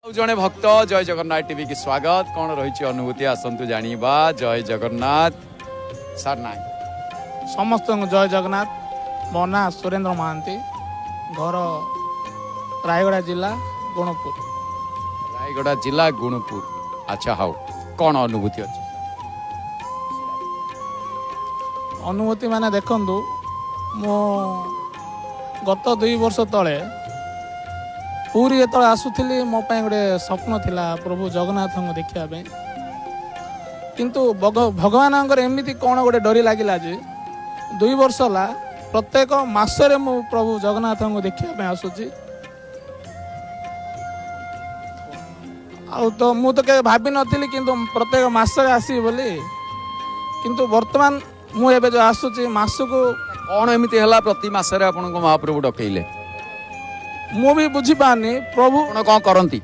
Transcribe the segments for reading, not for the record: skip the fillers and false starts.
जड़े भक्त जय जगन्नाथ टीवी की स्वागत कौन रही अनुभूति आसतु जाना जय जगन्नाथ सार ना समस्त जय जगन्नाथ मो ना सुरेंद्र महांती घर रायगड़ा जिला गुणपुर। रायगड़ा जिला गुणपुर। अच्छा हाउ कौन अनुभूति अच्छी अनुभूति माने देखंतु मो गत 2 वर्ष तले पूरी जो आसुली मो गोटे स्वप्न थिला प्रभु जगन्नाथ को देखा किंतु भगवान एमती कौन गोटे डरी लगिला जे 2 वर्ष है प्रत्येक मासरे मु प्रभु जगन्नाथ को देखा आसूची तो मु तो के भाभी नी किंतु प्रत्येक मासरे आसी बोली किंतु वर्तमान मु एबे जो आसूची मासको कौन एमती है प्रति मसरे आपन को महाप्रभु डकैले मु भी बुझी पानी प्रभु कौन करती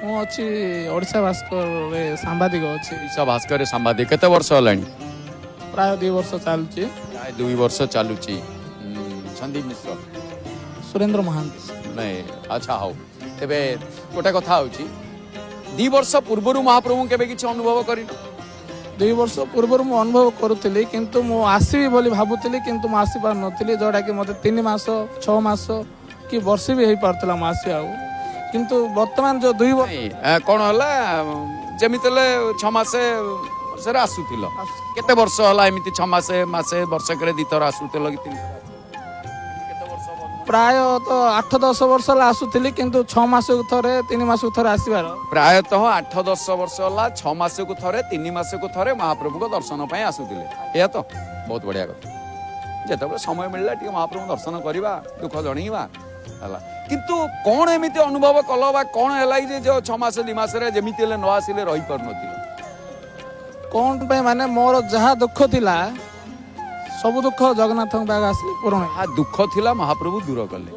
मु अच्छी ओडिशा भास्कर रे सांबादिक अच्छी ओडिशा भास्कर सांबादिक केते वर्ष हलानी प्राय 2 वर्ष चलुची प्राय 2 वर्ष चलुची संदीप मिश्र सुरेंद्र महांती नहीं अच्छा हाउ तेबे गोटे कथा होची 2 वर्ष पूर्व महाप्रभु केबे किछ अनुभव करिन 2 वर्ष पूर्व मु अनुभव करुଥିଲି किंतु मु आसीबी बोली भाबुଥିଲି किंतु मु आसी पार नथिली जोडा कि मते 3 मास 6 मास कि वर्ष भी हो पार्ला मासी आउ किंतु वर्तमान जो 2 वर्ष कौन है जमीते 6 मासे वर्ष आसुल केते वर्ष है एमती 6 मासे मासे वर्षक 2 थर आसुल प्राय तो 8-10 वर्ष आसुली किंतु 6 मास को थरे 3 मास को थरे आसबार प्रायतः 8-10 वर्ष है 6 मास को थरे 3 मास को थरे महाप्रभु को दर्शन पाई आसुले या तो बहुत बढ़िया कथा जिते समय मिलला टी महाप्रभु दर्शन करवा दुख जणवा किंतु कौन एमती अनुभव कल बा कौन है जो 6 मास 2 मास जमीती न आसिले रही पार न कौन पे माने मोर जहाँ दुख थिला सब दुख जगन्नाथ बाग आसिले पूर्ण हाँ दुख थिला महाप्रभु दूर कले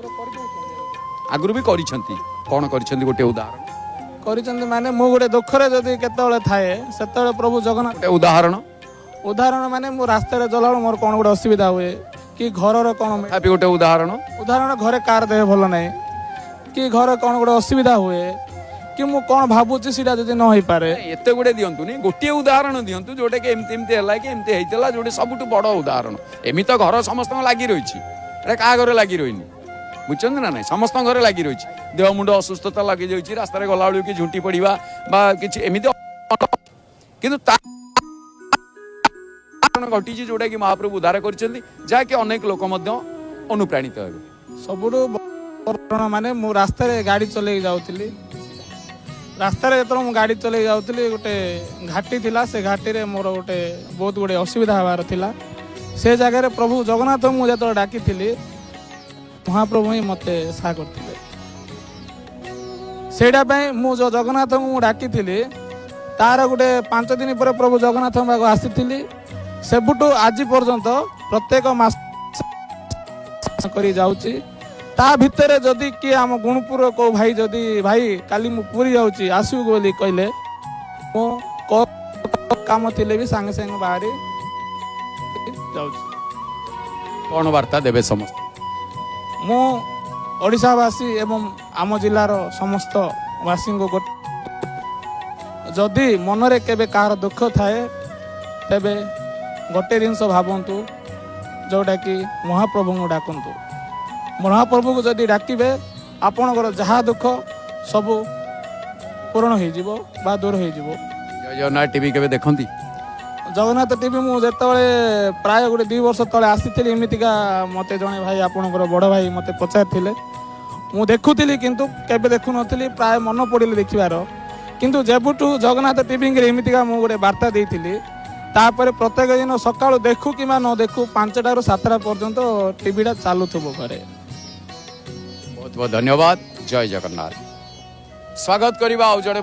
आगु भी करिसेंती कौन करिसेंती गोटे उदाहरण करिसेंती माने मु गोटे दुख रे जदी केतेबेले थाए सेतेबेले प्रभु जगन्नाथ गोटे उदाहरण माने मु रास्ता रे चलाळ मोर कौन गोटे असुविधा हुए कि घर कौन गोटे उदाहरण घरे कार देह भल ना कि घर कौन गोटे असुविधा हुए कि मु कौन भावुची सीटा जदि न हो पारे एते गुडे दियंतुनी गोटे उदाहरण दियंतु जोटे कि एमती एमती हला कि एमती हेइतला जोटे सबुटु बड़ उदाहरण एमि तो घर समस्त लागि रहिछि एटा का घरे लागि रहिनी बुझछन ना नै समस्त घरे लागि रहिछि देह मुंड असुस्थता लागि जाइछि रास्ता रे गलाळु कि झुंटी पड़िबा बा किछि एमिति किंतु घटी जोटा कि महाप्रभु उद्धार कर अनेक लोक अनुप्राणित हे सब माने मु रास्ता रे गाड़ी चले जाउतली रास्ता रे जतरो मु गाड़ी चले जाउतली गोटे घाटी थिला से घाटी रे मोर गोटे बहुत गोटे असुविधा हबार थिला से जगह रे प्रभु जगन्नाथ मु जतरो डाकी थिली महाप्रभु ही मते सा करथिले सेडा पय मु जो जगन्नाथ मु डाकी थिली तार गोटे 5 दिन पर प्रभु जगन्नाथ बाग आसीथिली सेबुटू आज पर्यंत प्रत्येक मास करी जाउची ता भितरे जदि कि आम गुणपुर को भाई जदि भाई काली मु पूरी जाउची आसु बोली कहले मो काम थिले भी संगे संगे बाहरी जाउची कौन वार्ता देबे समस्त मो ओडिशावासी एवं आम जिलार समस्त वासी को जदि मनरे केबे कार दुख थाए तेबे गोटे जिनस भावतु जोटा कि महाप्रभु को डाकतु महाप्रभु को जदि डाकिबे आपणकर जहाँ दुख सब पूर्ण हो दूर हो जगन्नाथ टीवी केबे देखंती जगन्नाथ टीवी मु जेतबेले प्राय गोटे 2 वर्ष तले आसीथिली एमितिका मते जणे भाई आपणकर बड़ भाई मते पचारथिले मु देखुथिली किंतु केबे देखु नथिली प्राय मन पड़िले देखिबार किंतु जेबुटू जगन्नाथ टीवी रे एमितिका मु गोटे वार्ता देइथिली तापर प्रत्येक दिन सकाळु देखु कि न देखु 5टा रु 7टा पर्यंत टीवीटा चालू थबो घरे। बहुत बहुत धन्यवाद जय जगन्नाथ स्वागत करिबा आ जड़े